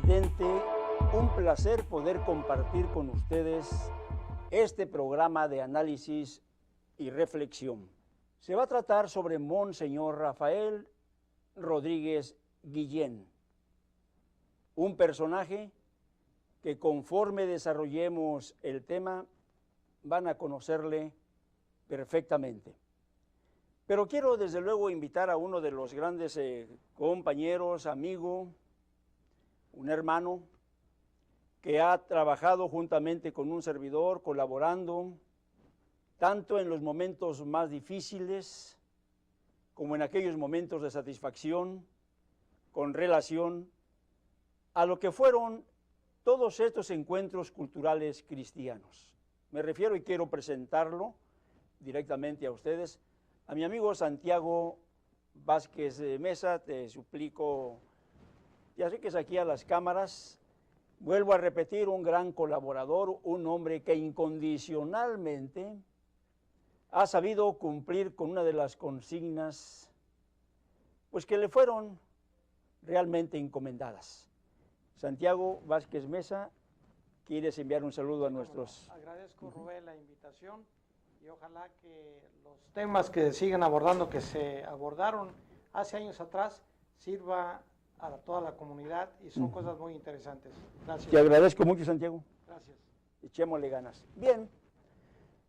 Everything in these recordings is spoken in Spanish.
televidente, un placer poder compartir con ustedes este programa de análisis y reflexión. Se va a tratar sobre Monseñor Rafael Rodríguez Guillén, un personaje que conforme desarrollemos el tema van a conocerle perfectamente. Pero quiero desde luego invitar a uno de los grandes compañeros, amigo, un hermano que ha trabajado juntamente con un servidor, colaborando tanto en los momentos más difíciles como en aquellos momentos de satisfacción, con relación a lo que fueron todos estos encuentros culturales cristianos. Me refiero y quiero presentarlo directamente a ustedes, a mi amigo Santiago Vázquez Mesa. Te suplico te acerques aquí a las cámaras. Vuelvo a repetir, un gran colaborador, un hombre que incondicionalmente ha sabido cumplir con una de las consignas pues que le fueron realmente encomendadas. Santiago Vázquez Mesa, ¿quieres enviar un saludo a nuestros? Agradezco, Rubén, la invitación y ojalá que los temas que sigan abordando, que se abordaron hace años atrás, sirva a toda la comunidad y son cosas muy interesantes. Gracias. Te agradezco mucho, Santiago. Gracias. Echémosle ganas. Bien,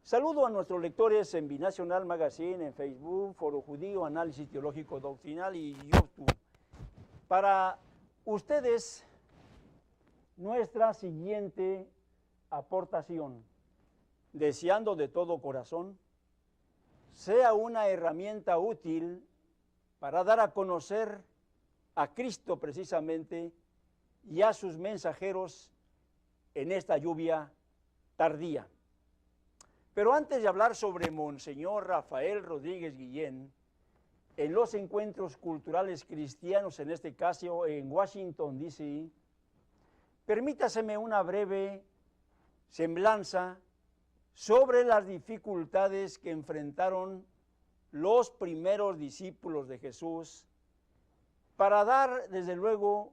saludo a nuestros lectores en Binacional Magazine, en Facebook, Foro Judío, Análisis Teológico Doctrinal y YouTube. Para ustedes, nuestra siguiente aportación, deseando de todo corazón, sea una herramienta útil para dar a conocer a Cristo precisamente y a sus mensajeros en esta lluvia tardía. Pero antes de hablar sobre Monseñor Rafael Rodríguez Guillén, en los encuentros culturales cristianos, en este caso en Washington, D.C., permítaseme una breve semblanza sobre las dificultades que enfrentaron los primeros discípulos de Jesús para dar, desde luego,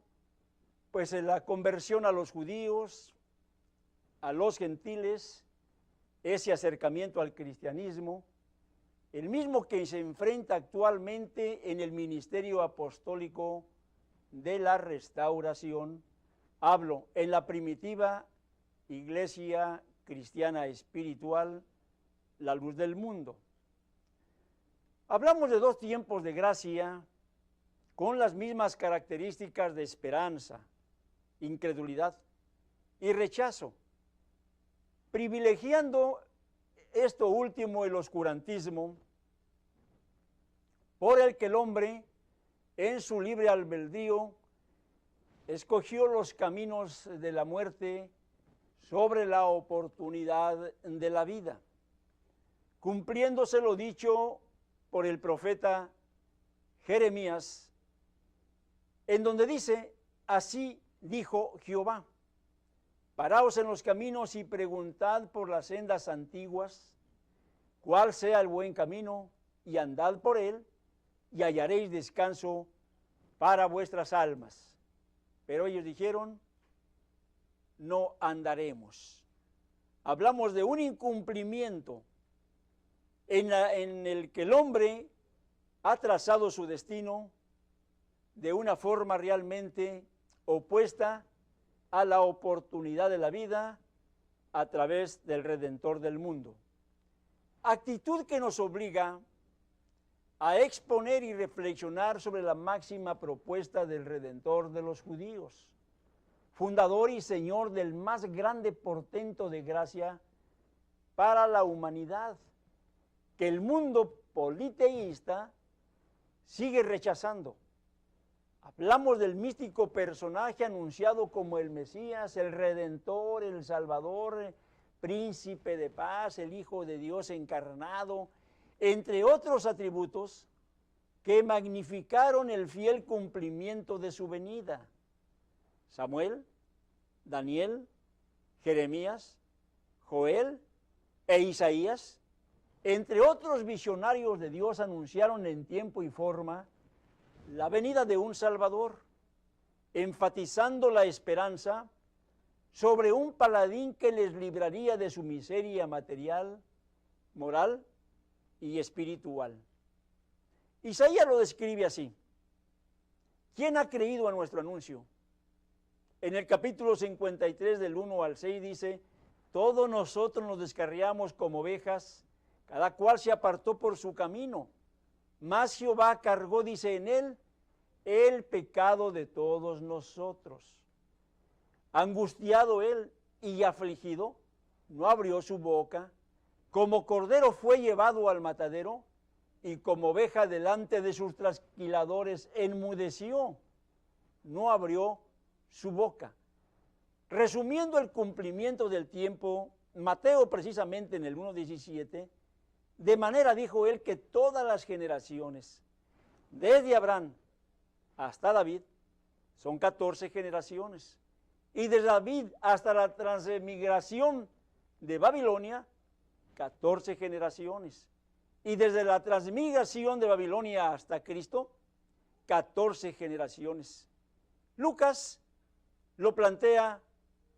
pues la conversión a los judíos, a los gentiles, ese acercamiento al cristianismo, el mismo que se enfrenta actualmente en el ministerio apostólico de la restauración. Hablo en la primitiva iglesia cristiana espiritual, la luz del mundo. Hablamos de dos tiempos de gracia con las mismas características de esperanza, incredulidad y rechazo, privilegiando esto último, el oscurantismo, por el que el hombre, en su libre albedrío, escogió los caminos de la muerte sobre la oportunidad de la vida, cumpliéndose lo dicho por el profeta Jeremías, en donde dice: así dijo Jehová, paraos en los caminos y preguntad por las sendas antiguas, cuál sea el buen camino, y andad por él, y hallaréis descanso para vuestras almas. Pero ellos dijeron: no andaremos. Hablamos de un incumplimiento en el que el hombre ha trazado su destino de una forma realmente opuesta a la oportunidad de la vida a través del Redentor del mundo. Actitud que nos obliga a exponer y reflexionar sobre la máxima propuesta del Redentor de los judíos, fundador y señor del más grande portento de gracia para la humanidad, que el mundo politeísta sigue rechazando. Hablamos del místico personaje anunciado como el Mesías, el Redentor, el Salvador, Príncipe de paz, el Hijo de Dios encarnado, entre otros atributos que magnificaron el fiel cumplimiento de su venida. Samuel, Daniel, Jeremías, Joel e Isaías, entre otros visionarios de Dios, anunciaron en tiempo y forma la venida de un Salvador, enfatizando la esperanza sobre un paladín que les libraría de su miseria material, moral y espiritual. Isaías lo describe así. ¿Quién ha creído a nuestro anuncio? En el capítulo 53 del 1 al 6 dice, todos nosotros nos descarriamos como ovejas, cada cual se apartó por su camino, mas Jehová cargó, dice, en él el pecado de todos nosotros. Angustiado él y afligido, no abrió su boca, como cordero fue llevado al matadero, y como oveja delante de sus trasquiladores enmudeció, no abrió su boca. Resumiendo el cumplimiento del tiempo, Mateo precisamente en el 1:17, de manera dijo él que todas las generaciones, desde Abraham hasta David, son 14 generaciones, y desde David hasta la transmigración de Babilonia, 14 generaciones, y desde la transmigración de Babilonia hasta Cristo, 14 generaciones. Lucas lo plantea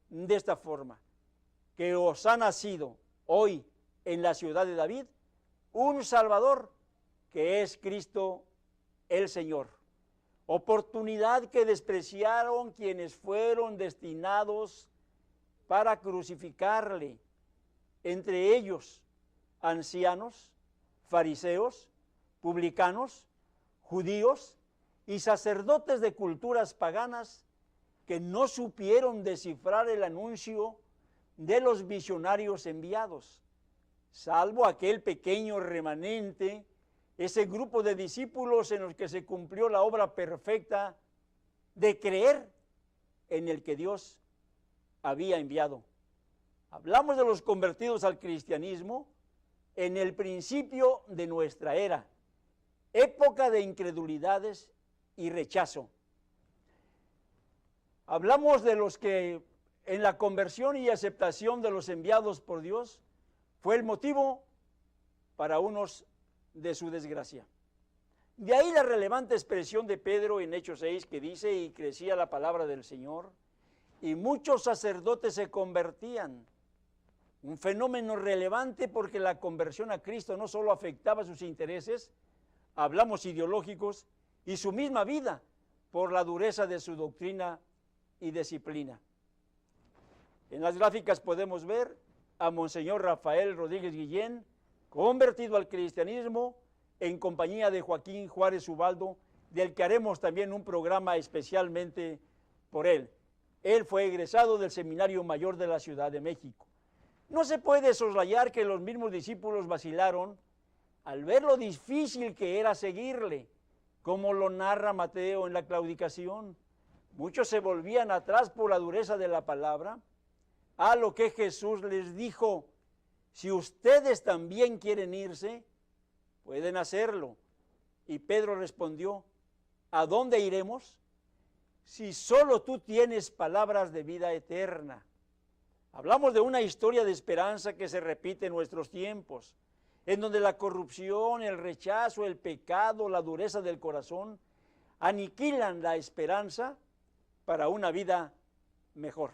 de esta forma, que os ha nacido hoy en la ciudad de David un Salvador, que es Cristo el Señor. Oportunidad que despreciaron quienes fueron destinados para crucificarle, entre ellos ancianos, fariseos, publicanos, judíos y sacerdotes de culturas paganas que no supieron descifrar el anuncio de los visionarios enviados, salvo aquel pequeño remanente, ese grupo de discípulos en los que se cumplió la obra perfecta de creer en el que Dios había enviado. Hablamos de los convertidos al cristianismo en el principio de nuestra era, época de incredulidades y rechazo. Hablamos de los que en la conversión y aceptación de los enviados por Dios fue el motivo para unos de su desgracia. De ahí la relevante expresión de Pedro en Hechos 6 que dice, y crecía la palabra del Señor, y muchos sacerdotes se convertían. Un fenómeno relevante porque la conversión a Cristo no solo afectaba sus intereses, hablamos ideológicos, y su misma vida por la dureza de su doctrina y disciplina. En las gráficas podemos ver a Monseñor Rafael Rodríguez Guillén, convertido al cristianismo, en compañía de Joaquín Juárez Ubaldo, del que haremos también un programa especialmente por él. Él fue egresado del Seminario Mayor de la Ciudad de México. No se puede soslayar que los mismos discípulos vacilaron al ver lo difícil que era seguirle, como lo narra Mateo en la claudicación. Muchos se volvían atrás por la dureza de la palabra, a lo que Jesús les dijo, si ustedes también quieren irse, pueden hacerlo. Y Pedro respondió, ¿a dónde iremos? Si solo tú tienes palabras de vida eterna. Hablamos de una historia de esperanza que se repite en nuestros tiempos, en donde la corrupción, el rechazo, el pecado, la dureza del corazón aniquilan la esperanza para una vida mejor.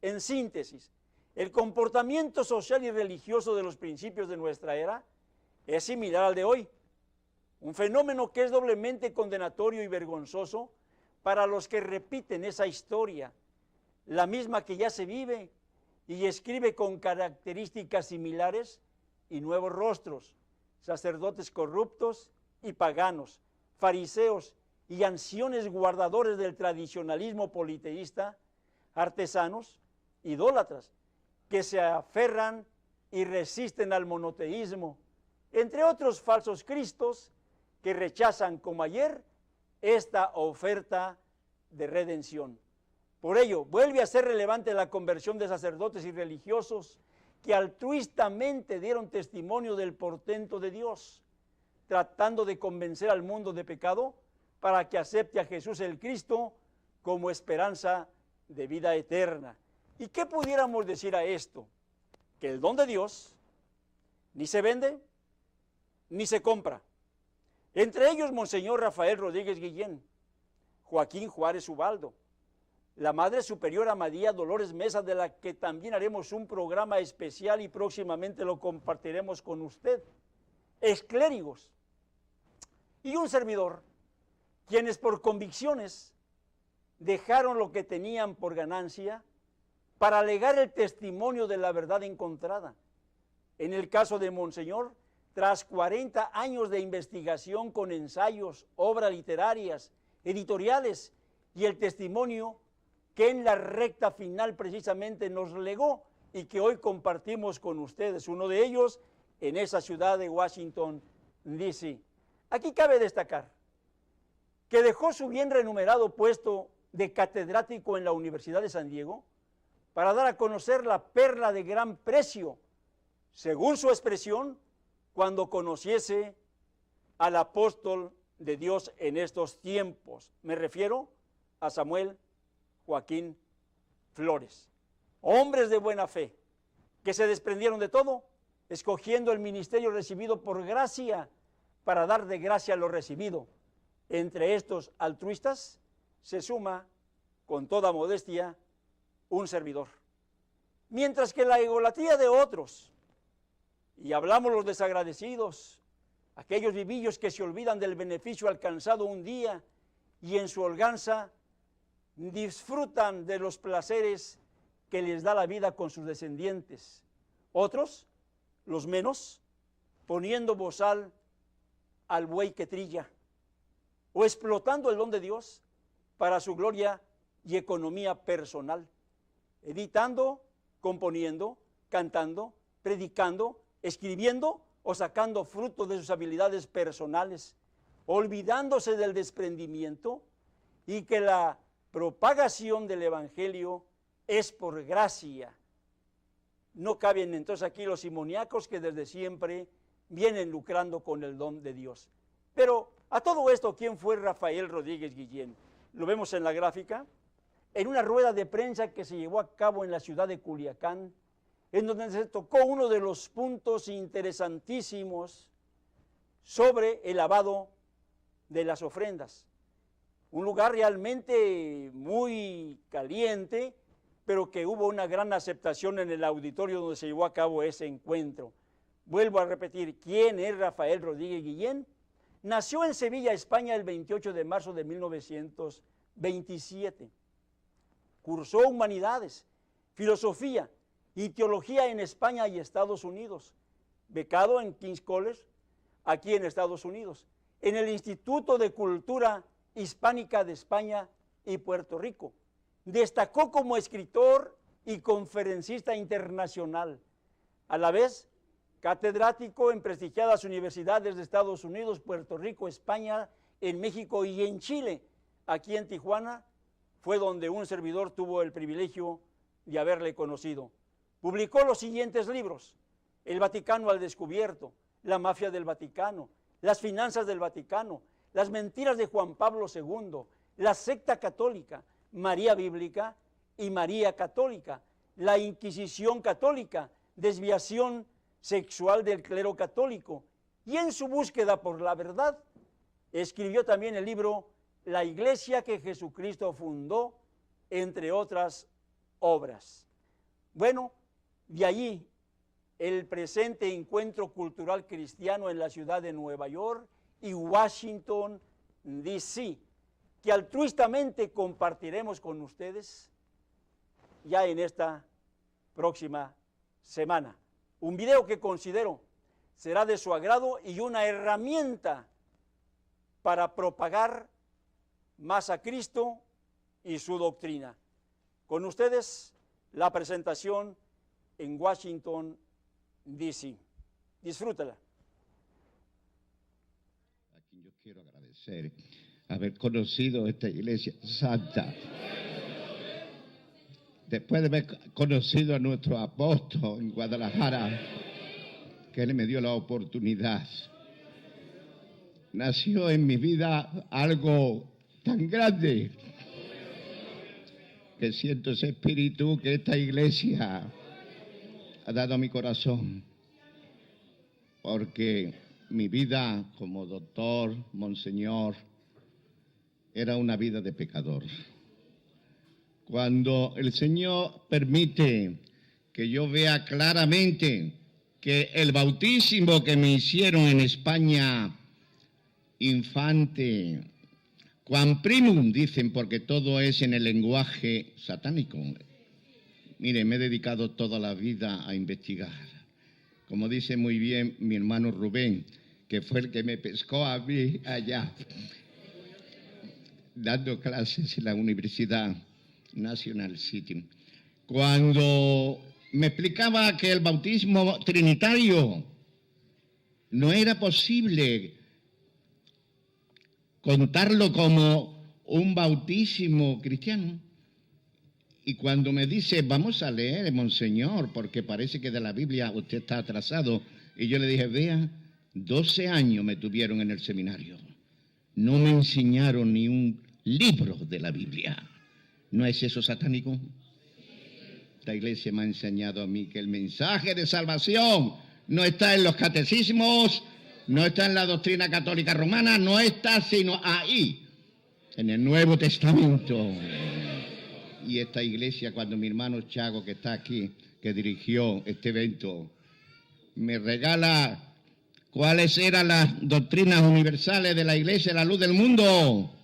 En síntesis, el comportamiento social y religioso de los principios de nuestra era es similar al de hoy, un fenómeno que es doblemente condenatorio y vergonzoso para los que repiten esa historia, la misma que ya se vive y escribe con características similares y nuevos rostros, sacerdotes corruptos y paganos, fariseos y ancianos guardadores del tradicionalismo politeísta, artesanos, idólatras, que se aferran y resisten al monoteísmo, entre otros falsos cristos que rechazan como ayer esta oferta de redención. Por ello, vuelve a ser relevante la conversión de sacerdotes y religiosos que altruistamente dieron testimonio del portento de Dios, tratando de convencer al mundo de pecado para que acepte a Jesús el Cristo como esperanza de vida eterna. ¿Y qué pudiéramos decir a esto? Que el don de Dios ni se vende ni se compra. Entre ellos, Monseñor Rafael Rodríguez Guillén, Joaquín Juárez Ubaldo, la Madre Superiora María Dolores Mesa, de la que también haremos un programa especial y próximamente lo compartiremos con usted, exclérigos y un servidor, quienes por convicciones dejaron lo que tenían por ganancia para alegar el testimonio de la verdad encontrada. En el caso de Monseñor, tras 40 años de investigación con ensayos, obras literarias, editoriales y el testimonio que en la recta final precisamente nos legó y que hoy compartimos con ustedes, uno de ellos en esa ciudad de Washington, D.C. Aquí cabe destacar que dejó su bien remunerado puesto de catedrático en la Universidad de San Diego para dar a conocer la perla de gran precio, según su expresión, cuando conociese al apóstol de Dios en estos tiempos. Me refiero a Samuel Joaquín Flores. Hombres de buena fe, que se desprendieron de todo, escogiendo el ministerio recibido por gracia para dar de gracia lo recibido. Entre estos altruistas se suma, con toda modestia, un servidor. Mientras que la egolatría de otros, y hablamos los desagradecidos, aquellos vivillos que se olvidan del beneficio alcanzado un día y en su holganza disfrutan de los placeres que les da la vida con sus descendientes. Otros, los menos, poniendo bozal al buey que trilla, o explotando el don de Dios para su gloria y economía personal, editando, componiendo, cantando, predicando, escribiendo o sacando fruto de sus habilidades personales, olvidándose del desprendimiento y que la propagación del Evangelio es por gracia. No caben entonces aquí los simoníacos que desde siempre vienen lucrando con el don de Dios. Pero a todo esto, ¿quién fue Rafael Rodríguez Guillén? Lo vemos en la gráfica, en una rueda de prensa que se llevó a cabo en la ciudad de Culiacán, en donde se tocó uno de los puntos interesantísimos sobre el lavado de las ofrendas. Un lugar realmente muy caliente, pero que hubo una gran aceptación en el auditorio donde se llevó a cabo ese encuentro. Vuelvo a repetir, ¿quién es Rafael Rodríguez Guillén? Nació en Sevilla, España, el 28 de marzo de 1927. Cursó humanidades, filosofía y teología en España y Estados Unidos. Becado en King's College, aquí en Estados Unidos. En el Instituto de Cultura Hispánica de España y Puerto Rico. Destacó como escritor y conferencista internacional. A la vez, catedrático en prestigiadas universidades de Estados Unidos, Puerto Rico, España, en México y en Chile. Aquí en Tijuana fue donde un servidor tuvo el privilegio de haberle conocido. Publicó los siguientes libros: El Vaticano al descubierto, La mafia del Vaticano, Las finanzas del Vaticano, Las mentiras de Juan Pablo II, La secta católica, María bíblica y María católica, La Inquisición católica, Desviación sexual del clero católico, y en su búsqueda por la verdad, escribió también el libro La Iglesia que Jesucristo fundó, entre otras obras. Bueno, de allí el presente encuentro cultural cristiano en la ciudad de Nueva York y Washington, D.C., que altruistamente compartiremos con ustedes ya en esta próxima semana. Un video que considero será de su agrado y una herramienta para propagar más a Cristo y su doctrina. Con ustedes, la presentación en Washington, D.C. Disfrútala. A quien yo quiero agradecer haber conocido esta iglesia santa. Después de haber conocido a nuestro apóstol en Guadalajara, que él me dio la oportunidad, nació en mi vida algo tan grande que siento ese espíritu que esta iglesia ha dado a mi corazón, porque mi vida como doctor, monseñor, era una vida de pecador. cuando el Señor permite que yo vea claramente que el bautismo que me hicieron en España, infante, quam primum, dicen, porque todo es en el lenguaje satánico. Mire, me he dedicado toda la vida a investigar. Como dice muy bien mi hermano Rubén, que fue el que me pescó a mí allá, dando clases en la Universidad National City. Cuando me explicaba que el bautismo trinitario no era posible contarlo como un bautismo cristiano. Y cuando me dice, vamos a leer, monseñor, porque parece que de la Biblia usted está atrasado. Y yo le dije, vea, 12 años me tuvieron en el seminario. No me enseñaron ni un libro de la Biblia. ¿No es eso satánico? La iglesia me ha enseñado a mí que el mensaje de salvación no está en los catecismos, no está en la doctrina católica romana, no está sino ahí, en el Nuevo Testamento. Y esta iglesia, cuando mi hermano Chago, que está aquí, que dirigió este evento, me regala cuáles eran las doctrinas universales de la iglesia, la luz del mundo,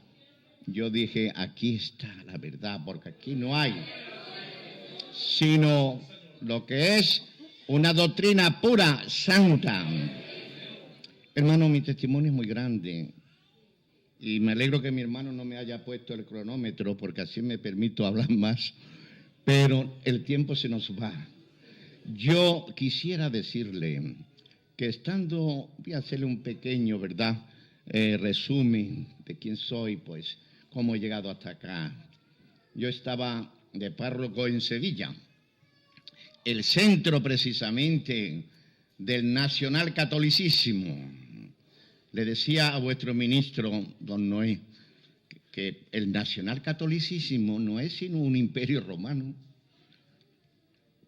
yo dije, aquí está la verdad, porque aquí no hay sino lo que es una doctrina pura, santa. Hermano, mi testimonio es muy grande y me alegro que mi hermano no me haya puesto el cronómetro porque así me permito hablar más, pero el tiempo se nos va. Yo quisiera decirle que voy a hacerle un pequeño, ¿verdad?, resumen de quién soy, pues, cómo he llegado hasta acá. Yo estaba de párroco en Sevilla, el centro precisamente del nacional catolicismo. Le decía a vuestro ministro, don Noé, que el nacional catolicismo no es sino un imperio romano.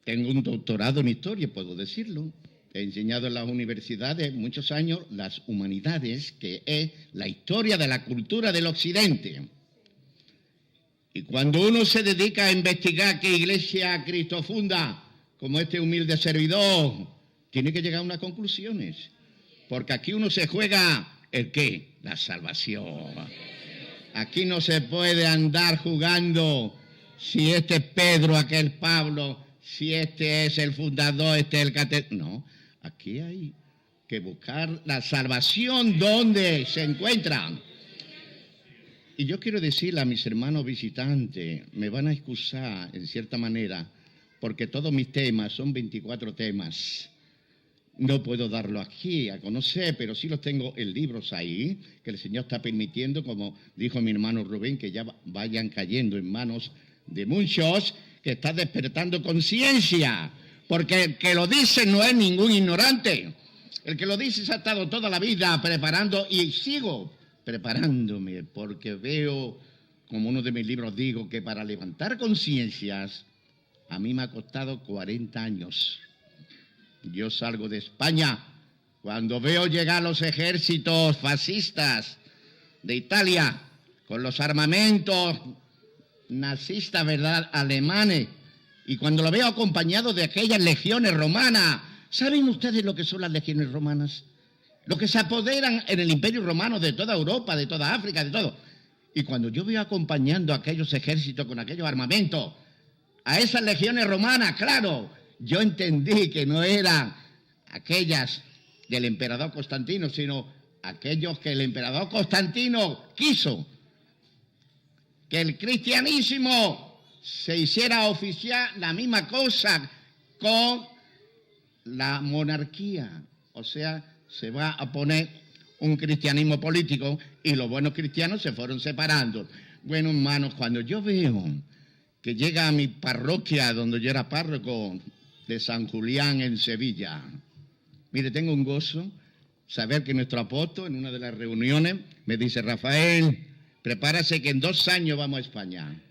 Tengo un doctorado en historia, puedo decirlo. He enseñado en las universidades muchos años las humanidades, que es la historia de la cultura del occidente. Y cuando uno se dedica a investigar qué iglesia Cristo funda, como este humilde servidor, tiene que llegar a unas conclusiones. Porque aquí uno se juega, ¿el qué? La salvación. Aquí no se puede andar jugando si este es Pedro, aquel Pablo, si este es el fundador, este es el catedrático. No, aquí hay que buscar la salvación donde se encuentran. Y yo quiero decirle a mis hermanos visitantes, me van a excusar en cierta manera, porque todos mis temas son 24 temas. No puedo darlo aquí a conocer, pero sí los tengo en libros ahí, que el Señor está permitiendo, como dijo mi hermano Rubén, que ya vayan cayendo en manos de muchos, que está despertando conciencia, porque el que lo dice no es ningún ignorante. El que lo dice se ha estado toda la vida preparando y sigo preparándome, porque veo, como uno de mis libros digo, que para levantar conciencias a mí me ha costado 40 años. Yo salgo de España cuando veo llegar los ejércitos fascistas de Italia con los armamentos nazistas, ¿verdad?, alemanes, y cuando lo veo acompañado de aquellas legiones romanas. ¿Saben ustedes lo que son las legiones romanas? Lo que se apoderan en el Imperio Romano de toda Europa, de toda África, de todo. Y cuando yo veo acompañando a aquellos ejércitos con aquellos armamentos, a esas legiones romanas, claro, yo entendí que no eran aquellas del emperador Constantino, sino aquellos que el emperador Constantino quiso que el cristianismo se hiciera oficial, la misma cosa con la monarquía. O sea, se va a poner un cristianismo político y los buenos cristianos se fueron separando. Bueno, hermanos, cuando yo veo que llega a mi parroquia, donde yo era párroco de San Julián en Sevilla, mire, tengo un gozo saber que nuestro apóstol en una de las reuniones me dice, Rafael, prepárase que en 2 años vamos a España.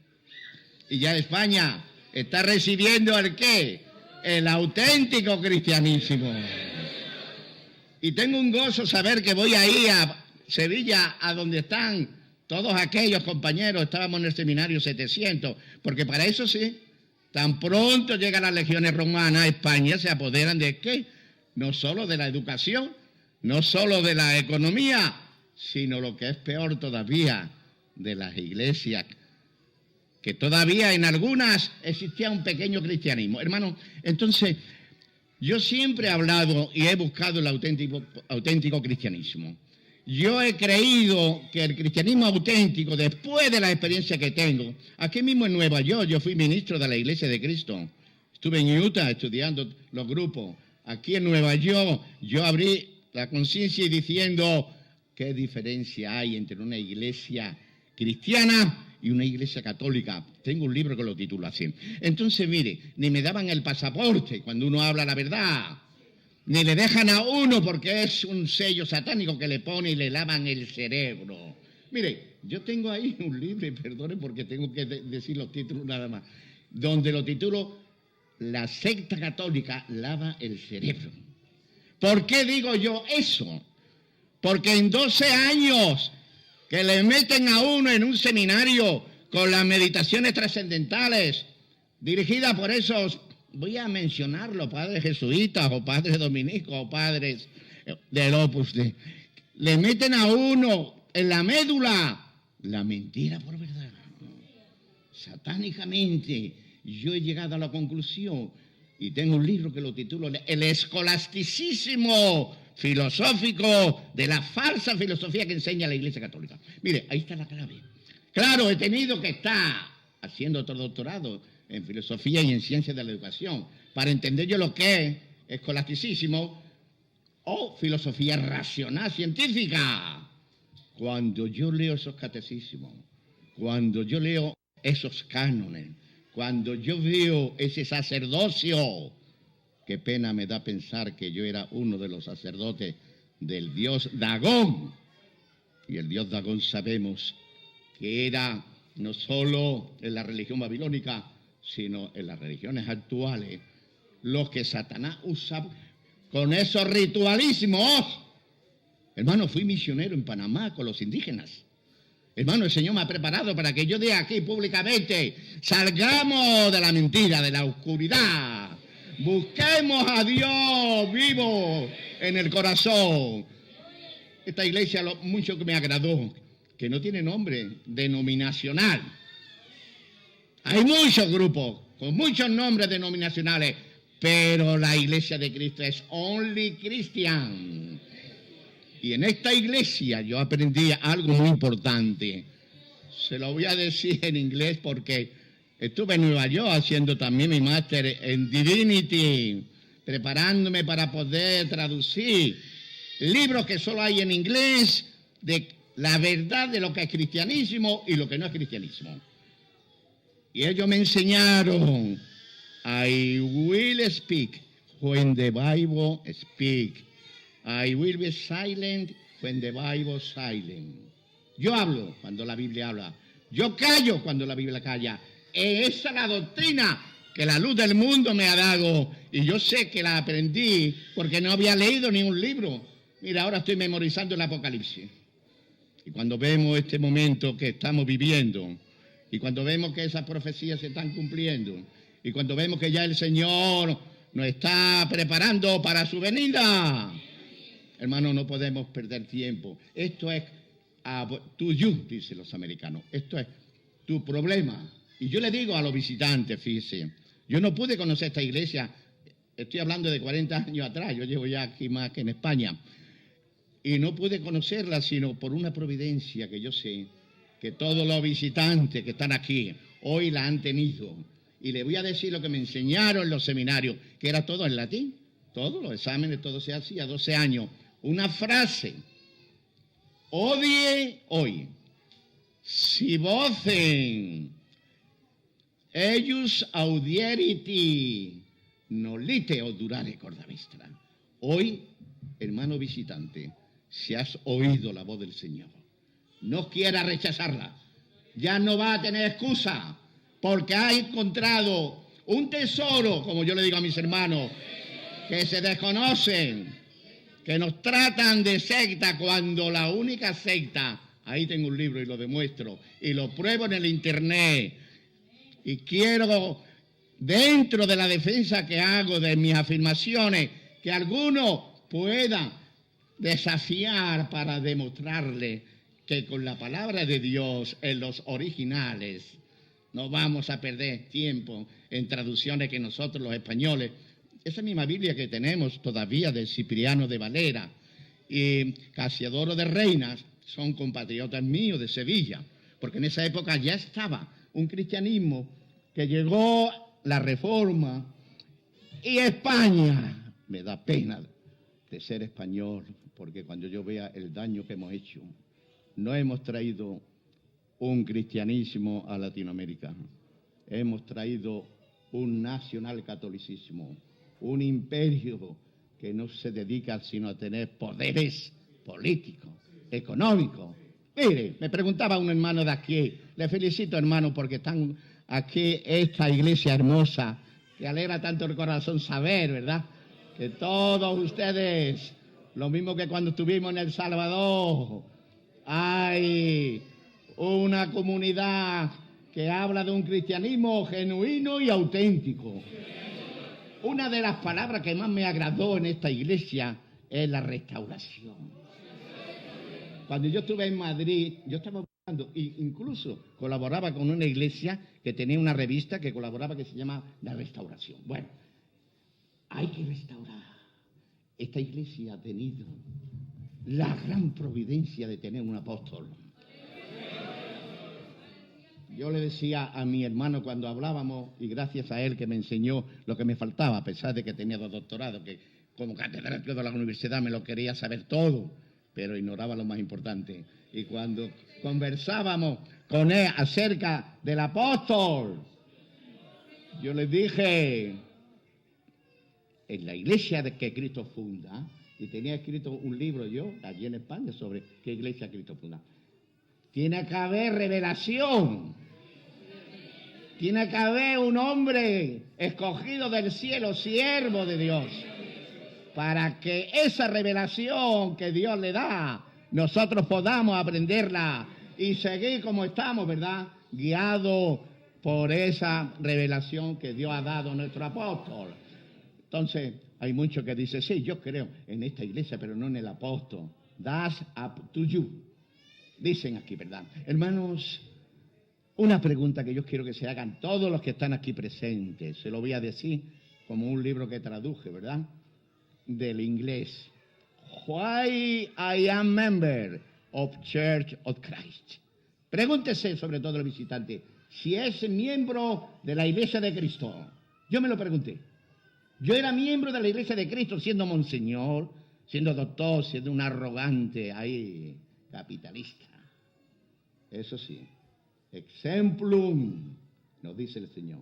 Y ya España está recibiendo el ¿qué? El auténtico cristianismo. Y tengo un gozo saber que voy ahí a Sevilla, a donde están Todos aquellos compañeros estábamos en el seminario 700, porque para eso sí, tan pronto llegan las legiones romanas a España, se apoderan de ¿qué? No solo de la educación, no solo de la economía, sino lo que es peor todavía, de las iglesias, que todavía en algunas existía un pequeño cristianismo. Hermano, entonces, yo siempre he hablado y he buscado el auténtico cristianismo. Yo he creído que el cristianismo auténtico, después de la experiencia que tengo, aquí mismo en Nueva York, yo fui ministro de la Iglesia de Cristo. Estuve en Utah estudiando los grupos. Aquí en Nueva York, yo abrí la conciencia y diciendo qué diferencia hay entre una iglesia cristiana y una iglesia católica. Tengo un libro que lo titula así. Entonces, mire, ni me daban el pasaporte cuando uno habla la verdad, ni le dejan a uno porque es un sello satánico que le pone y le lavan el cerebro. Mire, yo tengo ahí un libro, y perdone porque tengo que decir los títulos nada más, donde lo titulo La secta católica lava el cerebro. ¿Por qué digo yo eso? Porque en 12 años que le meten a uno en un seminario con las meditaciones trascendentales, dirigidas por esos, voy a mencionarlo, padres jesuitas o padres dominicos o padres del Opus Dei, le meten a uno en la médula la mentira por verdad, satánicamente. Yo he llegado a la conclusión, y tengo un libro que lo titulo El escolasticismo filosófico de la falsa filosofía que enseña la Iglesia Católica. Mire, ahí está la clave. Claro, he tenido que estar haciendo otro doctorado en filosofía y en ciencias de la educación para entender yo lo que es escolasticismo o filosofía racional científica. Cuando yo leo esos catecismos, cuando yo leo esos cánones, cuando yo veo ese sacerdocio, qué pena me da pensar que yo era uno de los sacerdotes del dios Dagón. Y el dios Dagón sabemos que era no solo en la religión babilónica, sino en las religiones actuales, los que Satanás usa con esos ritualismos. Hermano, fui misionero en Panamá con los indígenas. Hermano, el Señor me ha preparado para que yo diga aquí públicamente, salgamos de la mentira, de la oscuridad, busquemos a Dios vivo en el corazón. Esta iglesia, lo mucho que me agradó, que no tiene nombre denominacional. Hay muchos grupos con muchos nombres denominacionales, pero la iglesia de Cristo es Only Christian. Y en esta iglesia yo aprendí algo muy importante. Se lo voy a decir en inglés porque estuve en Nueva York haciendo también mi máster en Divinity, preparándome para poder traducir libros que solo hay en inglés de la verdad de lo que es cristianismo y lo que no es cristianismo. Y ellos me enseñaron, I will speak when the Bible speaks. I will be silent when the Bible is silent. Yo hablo cuando la Biblia habla. Yo callo cuando la Biblia calla. Esa es la doctrina que la luz del mundo me ha dado. Y yo sé que la aprendí porque no había leído ni un libro. Mira, ahora estoy memorizando el Apocalipsis. Y cuando vemos este momento que estamos viviendo, y cuando vemos que esas profecías se están cumpliendo, y cuando vemos que ya el Señor nos está preparando para su venida, hermano, no podemos perder tiempo. Esto es to you, dicen los americanos. Esto es tu problema. Y yo le digo a los visitantes, fíjense, yo no pude conocer esta iglesia, estoy hablando de 40 años atrás, yo llevo ya aquí más que en España, y no pude conocerla sino por una providencia que yo sé que todos los visitantes que están aquí hoy la han tenido. Y le voy a decir lo que me enseñaron en los seminarios, que era todo en latín, todos los exámenes, todo se hacía, 12 años. Una frase, odie hoy, si vocem, eius audieriti, nolite odurare corda vestra. Hoy, hermano visitante, si has oído la voz del Señor, no quiera rechazarla, ya no va a tener excusa, porque ha encontrado un tesoro, como yo le digo a mis hermanos, que se desconocen, que nos tratan de secta cuando la única secta Ahí tengo un libro y lo demuestro. Y lo pruebo en el internet. Y quiero, dentro de la defensa que hago de mis afirmaciones, que alguno pueda desafiar para demostrarle que con la palabra de Dios en los originales no vamos a perder tiempo en traducciones que nosotros los españoles, esa misma Biblia que tenemos todavía de Cipriano de Valera y Casiodoro de Reinas son compatriotas míos de Sevilla, porque en esa época ya estaba un cristianismo que llegó la Reforma y España. Me da pena de ser español, porque cuando yo vea el daño que hemos hecho, no hemos traído un cristianismo a Latinoamérica, hemos traído un nacional catolicismo, un imperio que no se dedica sino a tener poderes políticos, económicos. Mire, me preguntaba un hermano de aquí, le felicito hermano porque están aquí esta iglesia hermosa, que alegra tanto el corazón saber, ¿verdad? Que todos ustedes, lo mismo que cuando estuvimos en El Salvador, hay una comunidad que habla de un cristianismo genuino y auténtico. Una de las palabras que más me agradó en esta iglesia es la restauración. Cuando yo estuve en Madrid, yo estaba buscando, e incluso colaboraba con una iglesia que tenía una revista que colaboraba que se llama La Restauración. Bueno, hay que restaurar. Esta iglesia ha tenido la gran providencia de tener un apóstol. Yo le decía a mi hermano cuando hablábamos, y gracias a él que me enseñó lo que me faltaba, a pesar de que tenía 2 doctorados, que como catedrático de la universidad me lo quería saber todo, pero ignoraba lo más importante. Y cuando conversábamos con él acerca del apóstol, yo le dije, en la iglesia de que Cristo funda, y tenía escrito un libro yo, allí en España, sobre qué iglesia Cristo funda, tiene que haber revelación. Tiene que haber un hombre escogido del cielo, siervo de Dios, para que esa revelación que Dios le da, nosotros podamos aprenderla y seguir como estamos, ¿verdad? Guiados por esa revelación que Dios ha dado a nuestro apóstol. Entonces, hay muchos que dicen, sí, yo creo en esta iglesia, pero no en el apóstol. That's up to you. Dicen aquí, ¿verdad? Hermanos, una pregunta que yo quiero que se hagan todos los que están aquí presentes. Se lo voy a decir como un libro que traduje, ¿verdad? Del inglés. Why I am member of Church of Christ. Pregúntese, sobre todo el visitante, si es miembro de la Iglesia de Cristo. Yo me lo pregunté. Yo era miembro de la Iglesia de Cristo siendo monseñor, siendo doctor, siendo un arrogante ahí, capitalista. Eso sí, exemplum, nos dice el Señor,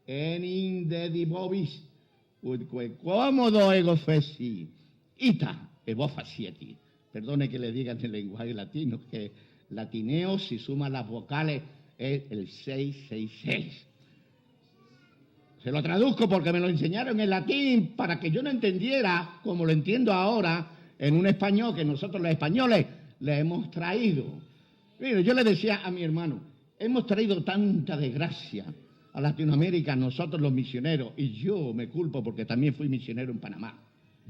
en indedibobis, utque cómodo ego feci, ita evo facieti. Perdone que le diga en el lenguaje latino, que latineo, si suma las vocales, es el 666. Se lo traduzco porque me lo enseñaron en latín para que yo no entendiera como lo entiendo ahora en un español que nosotros los españoles le hemos traído. Mire, yo le decía a mi hermano, hemos traído tanta desgracia a Latinoamérica nosotros los misioneros, y yo me culpo porque también fui misionero en Panamá.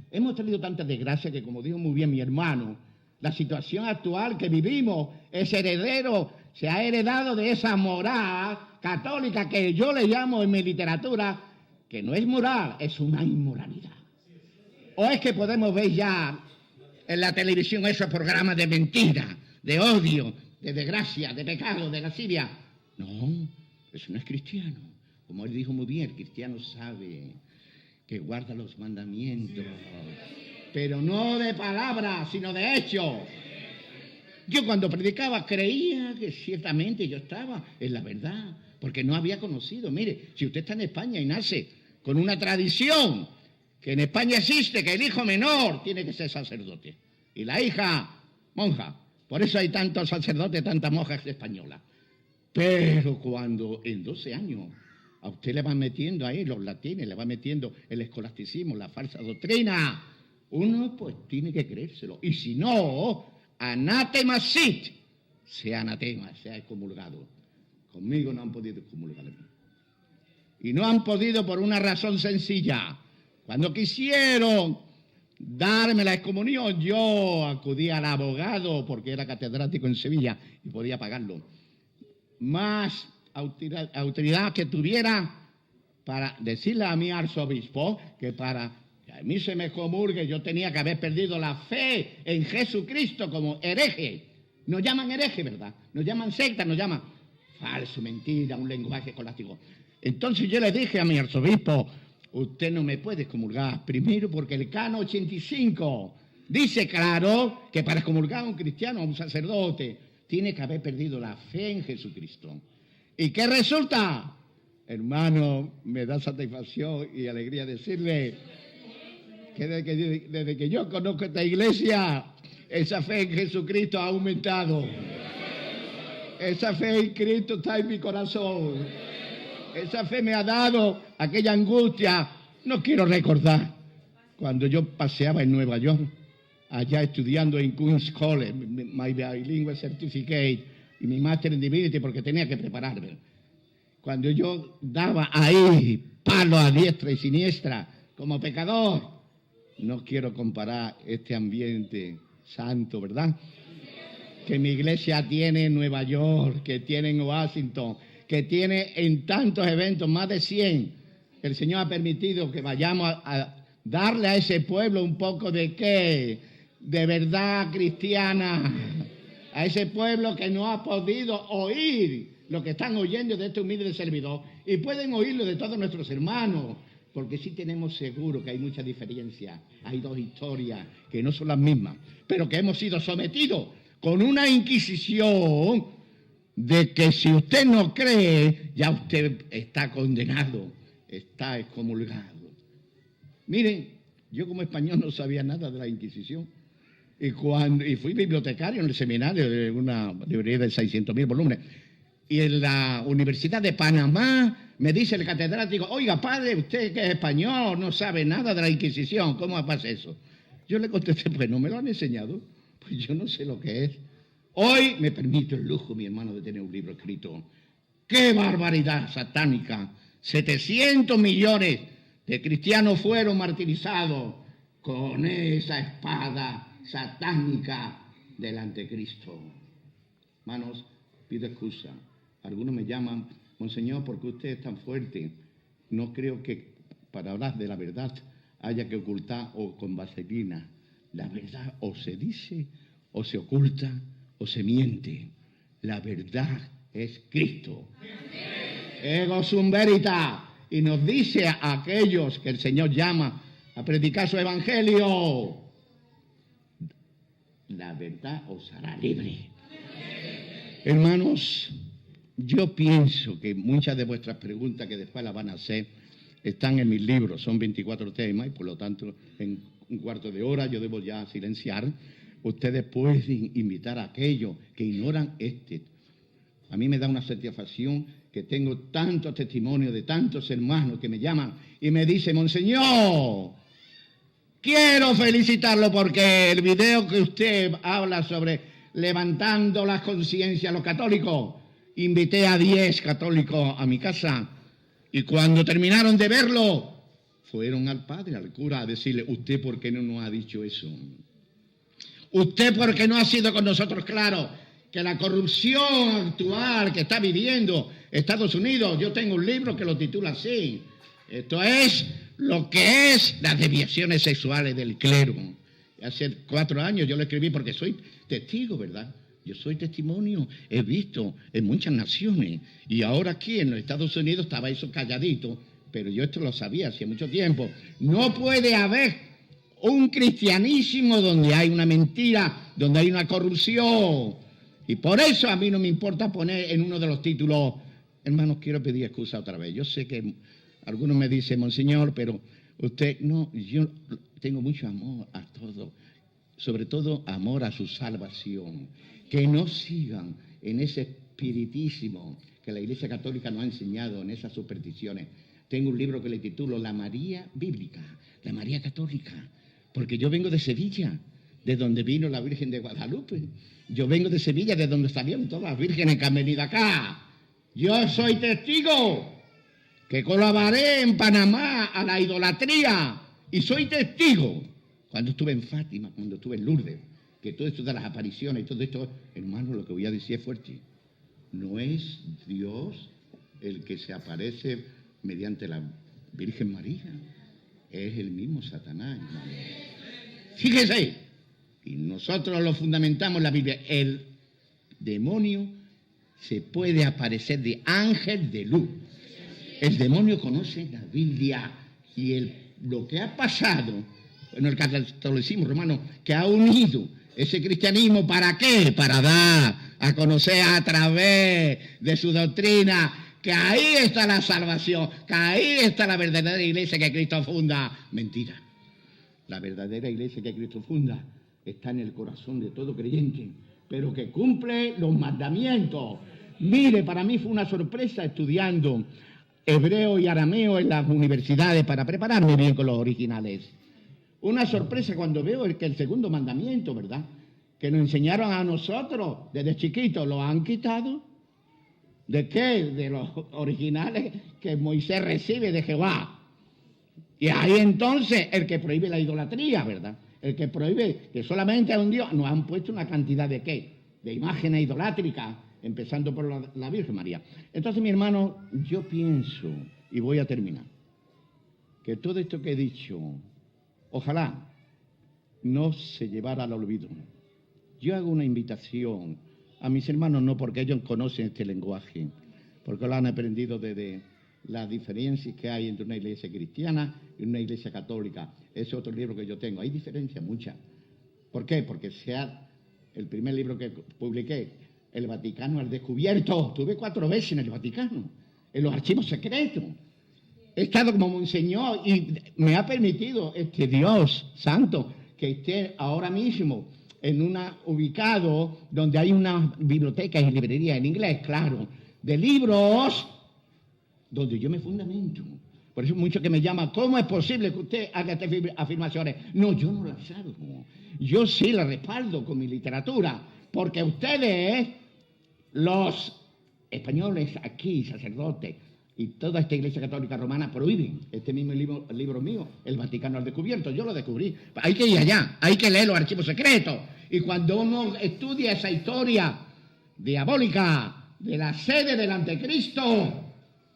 Hemos traído tanta desgracia que, como dijo muy bien mi hermano, la situación actual que vivimos es heredero, se ha heredado de esa moral católica que yo le llamo en mi literatura, que no es moral, es una inmoralidad. ¿O es que podemos ver ya en la televisión esos programas de mentira, de odio, de desgracia, de pecado, de lascivia? No, eso no es cristiano. Como él dijo muy bien, el cristiano sabe que guarda los mandamientos, pero no de palabras, sino de hechos. Yo cuando predicaba creía que ciertamente yo estaba en la verdad, porque no había conocido. Mire, si usted está en España y nace con una tradición que en España existe, que el hijo menor tiene que ser sacerdote y la hija monja. Por eso hay tantos sacerdotes, tantas monjas españolas. Pero cuando en 12 años a usted le van metiendo ahí los latines, le va metiendo el escolasticismo, la falsa doctrina, uno pues tiene que creérselo. Y si no, anatema sit, sea anatema, sea excomulgado. Conmigo no han podido excomulgarme. Y no han podido por una razón sencilla. Cuando quisieron darme la excomunión, yo acudí al abogado, porque era catedrático en Sevilla y podía pagarlo. Más autoridad que tuviera para decirle a mi arzobispo que para que a mí se me comulgue yo tenía que haber perdido la fe en Jesucristo como hereje. Nos llaman hereje, ¿verdad? Nos llaman secta, nos llaman falso, mentira, un lenguaje escolástico. Entonces yo le dije a mi arzobispo, usted no me puede excomulgar, primero porque el Canon 85 dice claro que para excomulgar a un cristiano, a un sacerdote, tiene que haber perdido la fe en Jesucristo. ¿Y qué resulta? Hermano, me da satisfacción y alegría decirle que desde que yo conozco esta iglesia, esa fe en Jesucristo ha aumentado. Esa fe en Cristo está en mi corazón. Esa fe me ha dado aquella angustia. No quiero recordar cuando yo paseaba en Nueva York, allá estudiando en Queen's College, my bilingual certificate y mi Master in Divinity, porque tenía que prepararme. Cuando yo daba ahí palo a diestra y siniestra como pecador, no quiero comparar este ambiente santo, ¿verdad?, que mi iglesia tiene en Nueva York, que tiene en Washington, que tiene en tantos eventos, más de 100. El Señor ha permitido que vayamos a darle a ese pueblo un poco de ¿qué? De verdad cristiana. A ese pueblo que no ha podido oír lo que están oyendo de este humilde servidor, y pueden oírlo de todos nuestros hermanos, porque sí tenemos seguro que hay mucha diferencia. Hay dos historias que no son las mismas, pero que hemos sido sometidos con una inquisición de que si usted no cree, ya usted está condenado, está excomulgado. Miren, yo como español no sabía nada de la Inquisición, y fui bibliotecario en el seminario de una librería de 600.000 volúmenes. Y en la Universidad de Panamá me dice el catedrático, oiga, padre, usted que es español no sabe nada de la Inquisición, ¿cómo pasa eso? Yo le contesté, pues no me lo han enseñado, pues yo no sé lo que es. Hoy me permito el lujo, mi hermano, de tener un libro escrito. ¡Qué barbaridad satánica! 700 millones de cristianos fueron martirizados con esa espada satánica del anticristo. Hermanos, pido excusa. Algunos me llaman, monseñor, ¿por qué usted es tan fuerte? No creo que para hablar de la verdad haya que ocultar o con vaselina. La verdad o se dice, o se oculta, o se miente. La verdad es Cristo. Ego sum verita. Y nos dice a aquellos que el Señor llama a predicar su evangelio, la verdad os hará libre. Hermanos, yo pienso que muchas de vuestras preguntas que después las van a hacer están en mis libros. Son 24 temas y por lo tanto en un cuarto de hora yo debo ya silenciar. Ustedes pueden invitar a aquellos que ignoran este. A mí me da una satisfacción que tengo tantos testimonios de tantos hermanos que me llaman y me dicen, monseñor, quiero felicitarlo porque el video que usted habla sobre levantando las conciencias a los católicos, invité a 10 católicos a mi casa y cuando terminaron de verlo, fueron al padre, al cura, a decirle, ¿usted por qué no nos ha dicho eso? ¿Usted por qué no ha sido con nosotros claro que la corrupción actual que está viviendo Estados Unidos, yo tengo un libro que lo titula así, esto es lo que es las desviaciones sexuales del clero? Hace 4 años yo lo escribí porque soy testigo, ¿verdad? Yo soy testimonio, he visto en muchas naciones y ahora aquí en los Estados Unidos estaba eso calladito, pero yo esto lo sabía hace mucho tiempo. No puede haber un cristianismo donde hay una mentira, donde hay una corrupción. Y por eso a mí no me importa poner en uno de los títulos, hermanos, quiero pedir excusa otra vez. Yo sé que algunos me dicen, monseñor, pero usted, no, yo tengo mucho amor a todo, sobre todo amor a su salvación. Que no sigan en ese espiritismo que la Iglesia Católica nos ha enseñado, en esas supersticiones. Tengo un libro que le titulo La María Bíblica, la María Católica, porque yo vengo de Sevilla, de donde vino la Virgen de Guadalupe. Yo vengo de Sevilla, de donde salieron todas las vírgenes que han venido acá. Yo soy testigo que colaboré en Panamá a la idolatría y soy testigo cuando estuve en Fátima, cuando estuve en Lourdes, que todo esto de las apariciones y todo esto, hermano, lo que voy a decir es fuerte. No es Dios el que se aparece mediante la Virgen María, es el mismo Satanás, hermano. Fíjese, y nosotros lo fundamentamos en la Biblia, el demonio se puede aparecer de ángel de luz. El demonio conoce la Biblia y lo que ha pasado en el catolicismo romano, que ha unido ese cristianismo, ¿para qué? Para dar a conocer a través de su doctrina que ahí está la salvación, que ahí está la verdadera iglesia que Cristo funda. Mentira. La verdadera iglesia que Cristo funda está en el corazón de todo creyente, pero que cumple los mandamientos. Mire, para mí fue una sorpresa estudiando hebreo y arameo en las universidades para prepararme bien con los originales. Una sorpresa cuando veo que el segundo mandamiento, ¿verdad?, que nos enseñaron a nosotros desde chiquitos, lo han quitado. ¿De qué? De los originales que Moisés recibe de Jehová. Y ahí entonces el que prohíbe la idolatría, ¿verdad?, el que prohíbe que solamente a un Dios, nos han puesto una cantidad de ¿qué?, de imágenes idolátricas, empezando por la Virgen María. Entonces, mi hermano, yo pienso, y voy a terminar, que todo esto que he dicho, ojalá no se llevara al olvido. Yo hago una invitación a mis hermanos, no porque ellos conocen este lenguaje, porque lo han aprendido desde las diferencias que hay entre una iglesia cristiana y una iglesia católica. Ese es otro libro que yo tengo. Hay diferencias muchas. ¿Por qué? Porque el primer libro que publiqué, El Vaticano al Descubierto, estuve 4 veces en el Vaticano, en los archivos secretos. He estado como monseñor y me ha permitido este Dios santo que esté ahora mismo ubicado donde hay una biblioteca y librería en inglés, claro, de libros donde yo me fundamento. Por eso muchos que me llaman, ¿cómo es posible que usted haga estas afirmaciones? No, yo no las hago. Yo sí las respaldo con mi literatura, porque ustedes, los españoles aquí, sacerdotes, y toda esta iglesia católica romana prohíben este mismo libro mío, El Vaticano al Descubierto. Yo lo descubrí. Hay que ir allá, hay que leer los archivos secretos. Y cuando uno estudia esa historia diabólica de la sede del anticristo,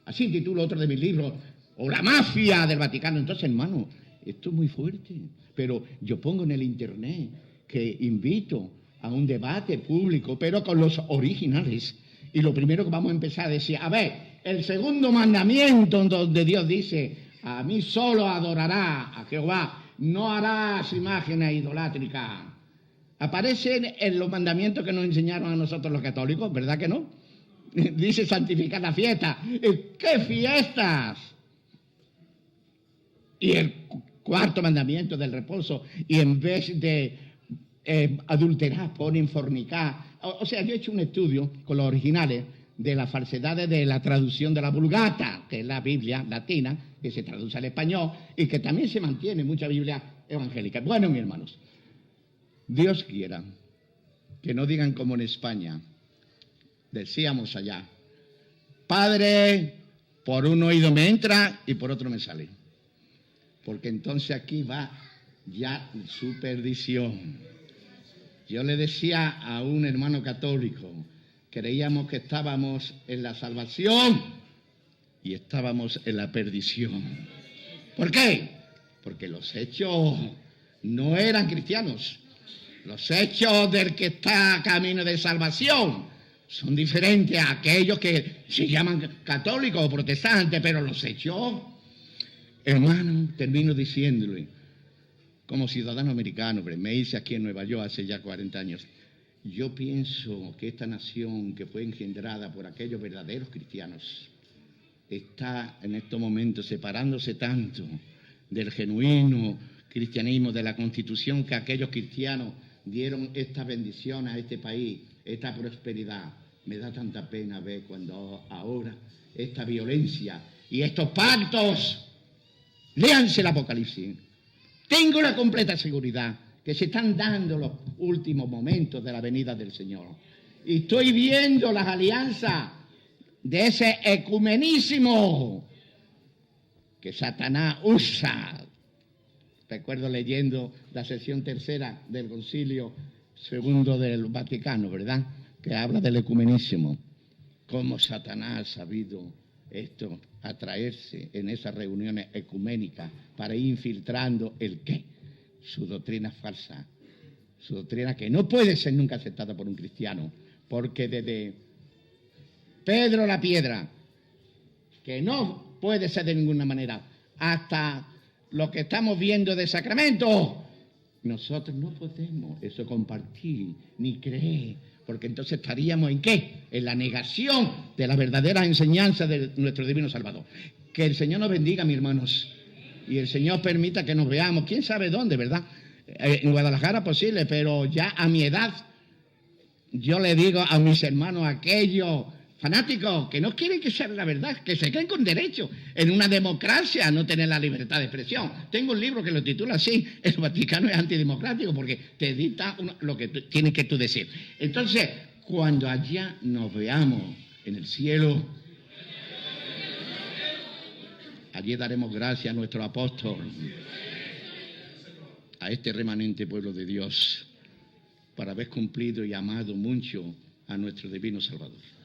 así titulo otro de mis libros, o la mafia del Vaticano. Entonces, hermano, esto es muy fuerte. Pero yo pongo en el internet que invito a un debate público, pero con los originales. Y lo primero que vamos a empezar a decir, a ver, el segundo mandamiento donde Dios dice, a mí solo adorará a Jehová, no harás imágenes idolátricas. Aparecen en los mandamientos que nos enseñaron a nosotros los católicos, ¿verdad que no? Dice santificar la fiesta. ¿Qué fiestas? Y el cuarto mandamiento del reposo, y en vez de adulterar, ponen fornicar. O sea, yo he hecho un estudio con los originales de las falsedades de la traducción de la Vulgata, que es la Biblia latina, que se traduce al español y que también se mantiene en mucha Biblia evangélica. Bueno, mis hermanos, Dios quiera que no digan como en España, decíamos allá, Padre, por un oído me entra y por otro me sale. Porque entonces aquí va ya su perdición. Yo le decía a un hermano católico, creíamos que estábamos en la salvación y estábamos en la perdición. ¿Por qué? Porque los hechos no eran cristianos. Los hechos del que está a camino de salvación son diferentes a aquellos que se llaman católicos o protestantes, pero los hechos, hermano, termino diciéndole, como ciudadano americano, me hice aquí en Nueva York hace ya 40 años, yo pienso que esta nación que fue engendrada por aquellos verdaderos cristianos está en estos momentos separándose tanto del genuino cristianismo, de la Constitución, que aquellos cristianos dieron esta bendición a este país, esta prosperidad. Me da tanta pena ver cuando ahora esta violencia y estos pactos, léanse el Apocalipsis. Tengo la completa seguridad que se están dando los últimos momentos de la venida del Señor. Y estoy viendo las alianzas de ese ecumenismo que Satanás usa. Recuerdo leyendo la sección tercera del Concilio Segundo del Vaticano, ¿verdad?, que habla del ecumenismo. Cómo Satanás ha sabido esto, atraerse en esas reuniones ecuménicas para ir infiltrando el qué, su doctrina falsa, su doctrina que no puede ser nunca aceptada por un cristiano, porque desde Pedro la piedra, que no puede ser de ninguna manera, hasta lo que estamos viendo de sacramento, nosotros no podemos eso compartir ni creer, porque entonces estaríamos ¿en qué? En la negación de la verdadera enseñanza de nuestro Divino Salvador. Que el Señor nos bendiga, mis hermanos, y el Señor permita que nos veamos, quién sabe dónde, ¿verdad? En Guadalajara posible, pero ya a mi edad, yo le digo a mis hermanos aquellos fanáticos que no quieren que sea la verdad, que se creen con derecho en una democracia a no tener la libertad de expresión. Tengo un libro que lo titula así, El Vaticano es antidemocrático, porque te dicta lo que tienes que tú decir. Entonces, cuando allá nos veamos en el cielo, allí daremos gracias a nuestro apóstol, a este remanente pueblo de Dios, por haber cumplido y amado mucho a nuestro Divino Salvador.